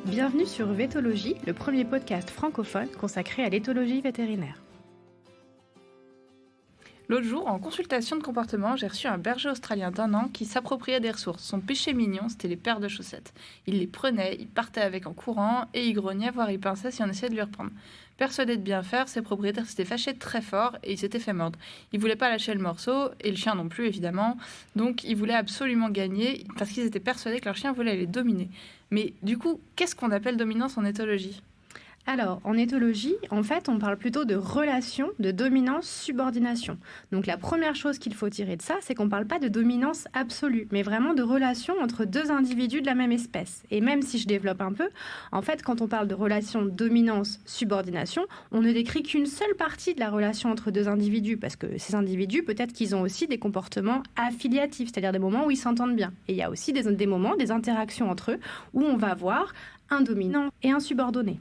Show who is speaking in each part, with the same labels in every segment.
Speaker 1: Bienvenue sur Vétologie, le premier podcast francophone consacré à l'éthologie vétérinaire.
Speaker 2: L'autre jour, en consultation de comportement, j'ai reçu un berger australien d'1 an qui s'appropriait des ressources. Son péché mignon, c'était les paires de chaussettes. Il les prenait, il partait avec en courant et il grognait, voire il pinçait si on essayait de lui reprendre. Persuadé de bien faire, ses propriétaires s'étaient fâchés très fort et il s'était fait mordre. Il voulait pas lâcher le morceau, et le chien non plus évidemment, donc ils voulaient absolument gagner parce qu'ils étaient persuadés que leur chien voulait les dominer. Mais du coup, qu'est-ce qu'on appelle dominance en éthologie ?
Speaker 1: Alors, en éthologie, en fait, on parle plutôt de relation, de dominance-subordination. Donc la première chose qu'il faut tirer de ça, c'est qu'on ne parle pas de dominance absolue, mais vraiment de relation entre deux individus de la même espèce. Et même si je développe un peu, en fait, quand on parle de relation dominance-subordination, on ne décrit qu'une seule partie de la relation entre deux individus, parce que ces individus, peut-être qu'ils ont aussi des comportements affiliatifs, c'est-à-dire des moments où ils s'entendent bien. Et il y a aussi des moments, des interactions entre eux, où on va avoir un dominant et un subordonné.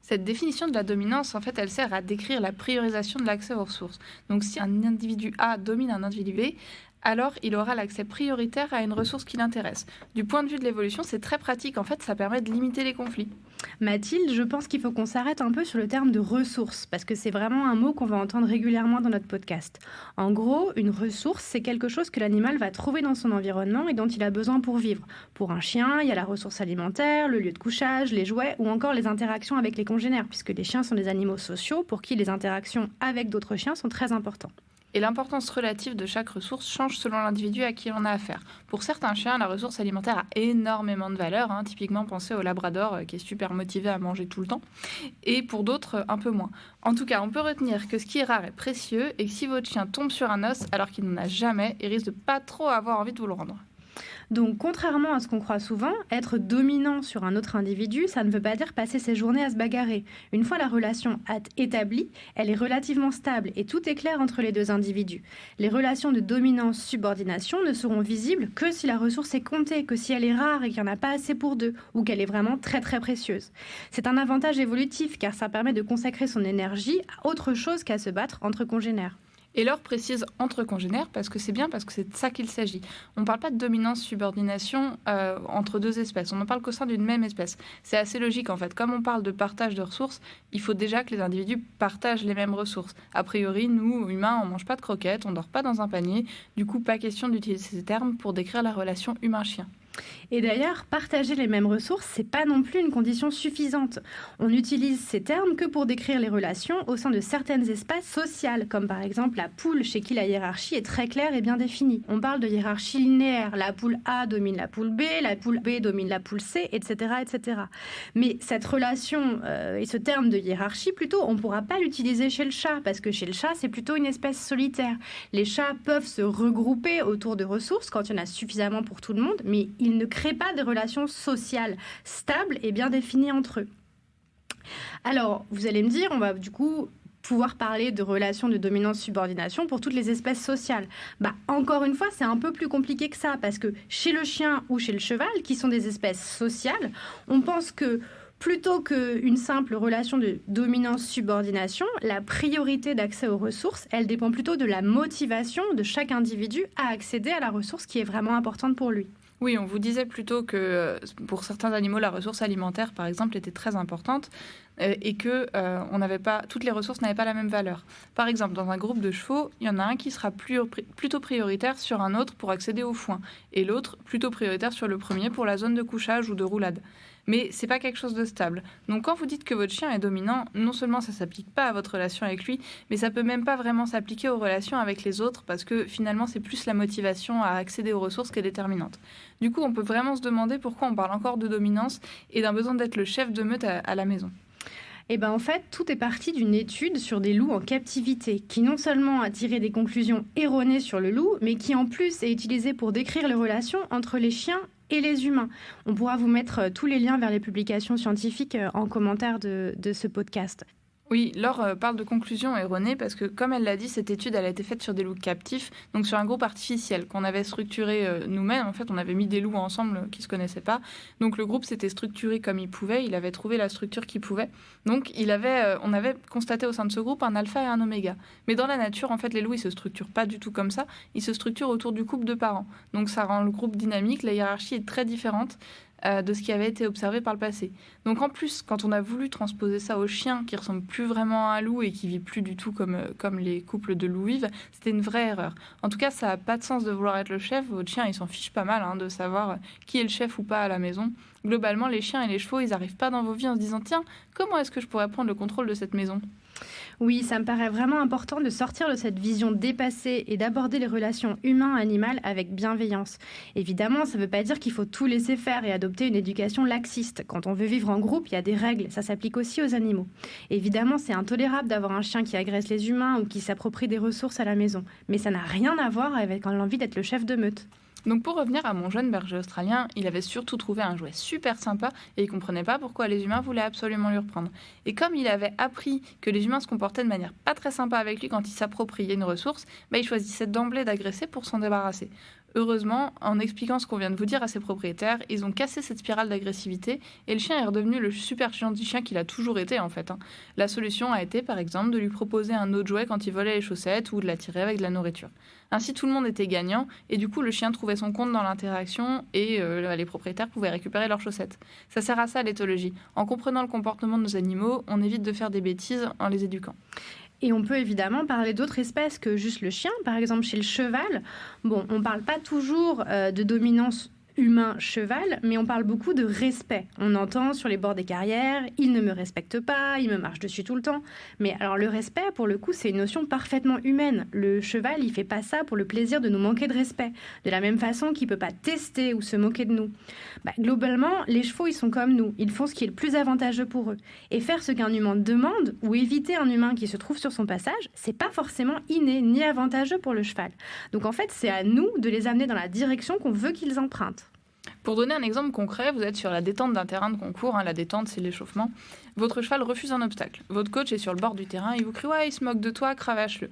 Speaker 2: Cette définition de la dominance, en fait, elle sert à décrire la priorisation de l'accès aux ressources. Donc, si un individu A domine un individu B, alors il aura l'accès prioritaire à une ressource qui l'intéresse. Du point de vue de l'évolution, c'est très pratique. En fait, ça permet de limiter les conflits.
Speaker 1: Mathilde, je pense qu'il faut qu'on s'arrête un peu sur le terme de ressource, parce que c'est vraiment un mot qu'on va entendre régulièrement dans notre podcast. En gros, une ressource, c'est quelque chose que l'animal va trouver dans son environnement et dont il a besoin pour vivre. Pour un chien, il y a la ressource alimentaire, le lieu de couchage, les jouets ou encore les interactions avec les congénères, puisque les chiens sont des animaux sociaux pour qui les interactions avec d'autres chiens sont très importantes.
Speaker 2: Et l'importance relative de chaque ressource change selon l'individu à qui on a affaire. Pour certains chiens, la ressource alimentaire a énormément de valeur. Typiquement, pensez au labrador qui est super motivé à manger tout le temps. Et pour d'autres, un peu moins. En tout cas, on peut retenir que ce qui est rare est précieux et que si votre chien tombe sur un os alors qu'il n'en a jamais, il risque de pas trop avoir envie de vous le rendre.
Speaker 1: Donc, contrairement à ce qu'on croit souvent, être dominant sur un autre individu, ça ne veut pas dire passer ses journées à se bagarrer. Une fois la relation établie, elle est relativement stable et tout est clair entre les deux individus. Les relations de dominance-subordination ne seront visibles que si la ressource est comptée, que si elle est rare et qu'il n'y en a pas assez pour deux, ou qu'elle est vraiment très très précieuse. C'est un avantage évolutif car ça permet de consacrer son énergie à autre chose qu'à se battre entre congénères.
Speaker 2: Et Laure précise entre congénères parce que c'est bien, parce que c'est de ça qu'il s'agit. On ne parle pas de dominance-subordination entre deux espèces, on n'en parle qu'au sein d'une même espèce. C'est assez logique en fait. Comme on parle de partage de ressources, il faut déjà que les individus partagent les mêmes ressources. A priori, nous, humains, on ne mange pas de croquettes, on ne dort pas dans un panier. Du coup, pas question d'utiliser ces termes pour décrire la relation humain-chien.
Speaker 1: Et d'ailleurs, partager les mêmes ressources, c'est pas non plus une condition suffisante. On utilise ces termes que pour décrire les relations au sein de certaines espèces sociales, comme par exemple la poule, chez qui la hiérarchie est très claire et bien définie. On parle de hiérarchie linéaire, la poule A domine la poule B domine la poule C, etc. etc. Mais cette relation et ce terme de hiérarchie, plutôt, on ne pourra pas l'utiliser chez le chat, parce que chez le chat, c'est plutôt une espèce solitaire. Les chats peuvent se regrouper autour de ressources quand il y en a suffisamment pour tout le monde, mais ils ne créent pas de relations sociales stables et bien définies entre eux. Alors, vous allez me dire, on va du coup pouvoir parler de relations de dominance-subordination pour toutes les espèces sociales. Encore une fois, c'est un peu plus compliqué que ça, parce que chez le chien ou chez le cheval, qui sont des espèces sociales, on pense que plutôt qu'une simple relation de dominance-subordination, la priorité d'accès aux ressources, elle dépend plutôt de la motivation de chaque individu à accéder à la ressource qui est vraiment importante pour lui.
Speaker 2: Oui, on vous disait plutôt que pour certains animaux, la ressource alimentaire, par exemple, était très importante et que toutes les ressources n'avaient pas la même valeur. Par exemple, dans un groupe de chevaux, il y en a un qui sera plutôt prioritaire sur un autre pour accéder au foin et l'autre plutôt prioritaire sur le premier pour la zone de couchage ou de roulade. Mais c'est pas quelque chose de stable. Donc quand vous dites que votre chien est dominant, non seulement ça s'applique pas à votre relation avec lui, mais ça peut même pas vraiment s'appliquer aux relations avec les autres parce que finalement c'est plus la motivation à accéder aux ressources qui est déterminante. Du coup, on peut vraiment se demander pourquoi on parle encore de dominance et d'un besoin d'être le chef de meute à la maison.
Speaker 1: En fait, tout est parti d'une étude sur des loups en captivité, qui non seulement a tiré des conclusions erronées sur le loup, mais qui en plus est utilisée pour décrire les relations entre les chiens et les humains. On pourra vous mettre tous les liens vers les publications scientifiques en commentaire de ce podcast.
Speaker 2: Oui, Laure parle de conclusion erronée parce que, comme elle l'a dit, cette étude elle a été faite sur des loups captifs, donc sur un groupe artificiel qu'on avait structuré nous-mêmes. En fait, on avait mis des loups ensemble qui ne se connaissaient pas. Donc le groupe s'était structuré comme il pouvait, il avait trouvé la structure qu'il pouvait. Donc on avait constaté au sein de ce groupe un alpha et un oméga. Mais dans la nature, en fait, les loups, ils se structurent pas du tout comme ça. Ils se structurent autour du couple de parents. Donc ça rend le groupe dynamique, la hiérarchie est très différente de ce qui avait été observé par le passé. Donc en plus, quand on a voulu transposer ça aux chiens qui ressemblent plus vraiment à un loup et qui vivent plus du tout comme les couples de loups vivent, c'était une vraie erreur. En tout cas, ça n'a pas de sens de vouloir être le chef. Votre chien, il s'en fiche pas mal de savoir qui est le chef ou pas à la maison. Globalement, les chiens et les chevaux, ils n'arrivent pas dans vos vies en se disant « Tiens, comment est-ce que je pourrais prendre le contrôle de cette maison ?»
Speaker 1: Oui, ça me paraît vraiment important de sortir de cette vision dépassée et d'aborder les relations humain-animal avec bienveillance. Évidemment, ça ne veut pas dire qu'il faut tout laisser faire et adopter une éducation laxiste. Quand on veut vivre en groupe, il y a des règles, ça s'applique aussi aux animaux. Évidemment, c'est intolérable d'avoir un chien qui agresse les humains ou qui s'approprie des ressources à la maison. Mais ça n'a rien à voir avec l'envie d'être le chef de meute.
Speaker 2: Donc pour revenir à mon jeune berger australien, il avait surtout trouvé un jouet super sympa et il comprenait pas pourquoi les humains voulaient absolument lui reprendre. Et comme il avait appris que les humains se comportaient de manière pas très sympa avec lui quand il s'appropriait une ressource, il choisissait d'emblée d'agresser pour s'en débarrasser. Heureusement, en expliquant ce qu'on vient de vous dire à ses propriétaires, ils ont cassé cette spirale d'agressivité et le chien est redevenu le super gentil chien qu'il a toujours été en fait. La solution a été par exemple de lui proposer un autre jouet quand il volait les chaussettes ou de l'attirer avec de la nourriture. Ainsi tout le monde était gagnant et du coup le chien trouvait son compte dans l'interaction et les propriétaires pouvaient récupérer leurs chaussettes. Ça sert à ça l'éthologie. En comprenant le comportement de nos animaux, on évite de faire des bêtises en les éduquant.
Speaker 1: Et on peut évidemment parler d'autres espèces que juste le chien. Par exemple, chez le cheval, on ne parle pas toujours de dominance humain-cheval, mais on parle beaucoup de respect. On entend sur les bords des carrières, il ne me respecte pas, il me marche dessus tout le temps. Mais alors le respect, pour le coup, c'est une notion parfaitement humaine. Le cheval, il fait pas ça pour le plaisir de nous manquer de respect. De la même façon qu'il peut pas tester ou se moquer de nous. Globalement, les chevaux, ils sont comme nous. Ils font ce qui est le plus avantageux pour eux. Et faire ce qu'un humain demande ou éviter un humain qui se trouve sur son passage, c'est pas forcément inné ni avantageux pour le cheval. Donc en fait, c'est à nous de les amener dans la direction qu'on veut qu'ils empruntent.
Speaker 2: Pour donner un exemple concret, vous êtes sur la détente d'un terrain de concours. La détente, c'est l'échauffement. Votre cheval refuse un obstacle. Votre coach est sur le bord du terrain. Il vous crie « Ouais, il se moque de toi, cravache-le ».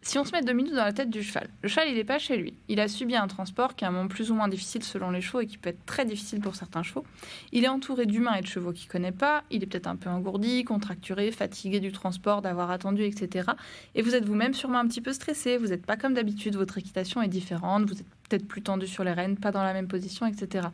Speaker 2: Si on se met 2 minutes dans la tête du cheval, le cheval, il n'est pas chez lui. Il a subi un transport qui est un moment plus ou moins difficile selon les chevaux et qui peut être très difficile pour certains chevaux. Il est entouré d'humains et de chevaux qu'il ne connaît pas. Il est peut-être un peu engourdi, contracturé, fatigué du transport, d'avoir attendu, etc. Et vous êtes vous-même sûrement un petit peu stressé. Vous n'êtes pas comme d'habitude. Votre équitation est différente. Vous êtes peut-être plus tendu sur les rênes, pas dans la même position, etc.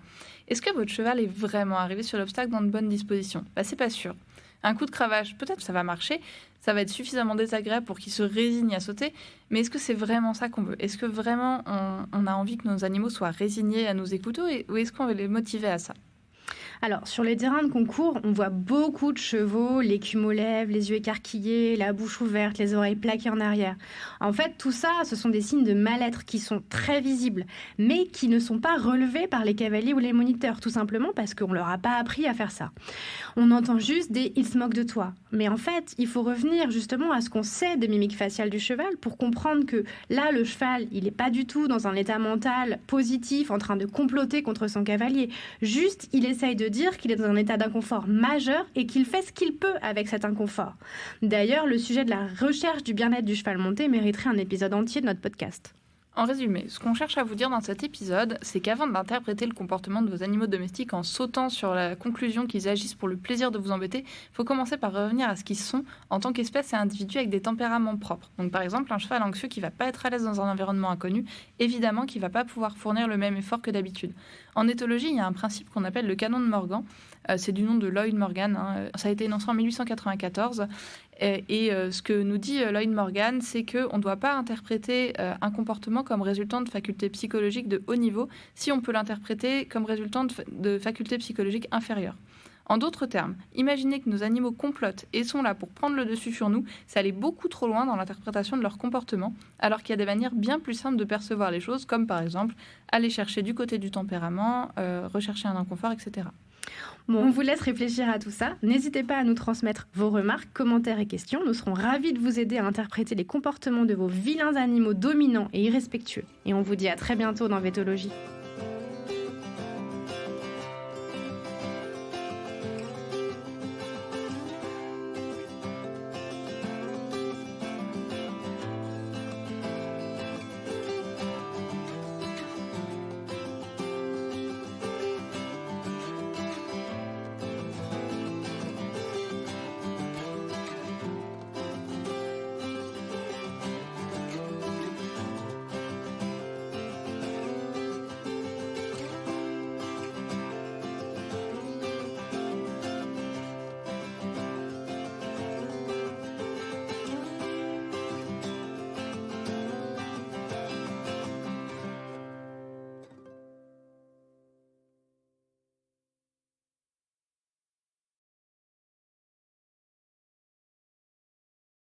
Speaker 2: Est-ce que votre cheval est vraiment arrivé sur l'obstacle dans de bonnes dispositions ? C'est pas sûr. Un coup de cravache, peut-être que ça va marcher, ça va être suffisamment désagréable pour qu'il se résigne à sauter, mais est-ce que c'est vraiment ça qu'on veut ? Est-ce que vraiment on a envie que nos animaux soient résignés à nous écouter ou est-ce qu'on veut les motiver à ça ?
Speaker 1: Alors, sur les terrains de concours, on voit beaucoup de chevaux, l'écume aux lèvres, les yeux écarquillés, la bouche ouverte, les oreilles plaquées en arrière. En fait, tout ça, ce sont des signes de mal-être qui sont très visibles, mais qui ne sont pas relevés par les cavaliers ou les moniteurs, tout simplement parce qu'on ne leur a pas appris à faire ça. On entend juste des « il se moque de toi ». Mais en fait, il faut revenir justement à ce qu'on sait des mimiques faciales du cheval pour comprendre que là, le cheval, il n'est pas du tout dans un état mental positif, en train de comploter contre son cavalier. Juste, il essaye de dire qu'il est dans un état d'inconfort majeur et qu'il fait ce qu'il peut avec cet inconfort. D'ailleurs, le sujet de la recherche du bien-être du cheval monté mériterait un épisode entier de notre podcast.
Speaker 2: En résumé, ce qu'on cherche à vous dire dans cet épisode, c'est qu'avant d'interpréter le comportement de vos animaux domestiques en sautant sur la conclusion qu'ils agissent pour le plaisir de vous embêter, il faut commencer par revenir à ce qu'ils sont en tant qu'espèce et individus avec des tempéraments propres. Donc par exemple, un cheval anxieux qui ne va pas être à l'aise dans un environnement inconnu, évidemment qu'il ne va pas pouvoir fournir le même effort que d'habitude. En éthologie, il y a un principe qu'on appelle le canon de Morgan. C'est du nom de Lloyd Morgan. Ça a été énoncé en 1894. Ce que nous dit Lloyd Morgan, c'est qu'on ne doit pas interpréter un comportement comme résultant de facultés psychologiques de haut niveau si on peut l'interpréter comme résultant de facultés psychologiques inférieures. En d'autres termes, imaginez que nos animaux complotent et sont là pour prendre le dessus sur nous, ça allait beaucoup trop loin dans l'interprétation de leur comportement, alors qu'il y a des manières bien plus simples de percevoir les choses, comme par exemple aller chercher du côté du tempérament, rechercher un inconfort, etc.
Speaker 1: On vous laisse réfléchir à tout ça. N'hésitez pas à nous transmettre vos remarques, commentaires et questions. Nous serons ravis de vous aider à interpréter les comportements de vos vilains animaux dominants et irrespectueux. Et on vous dit à très bientôt dans Vétologie.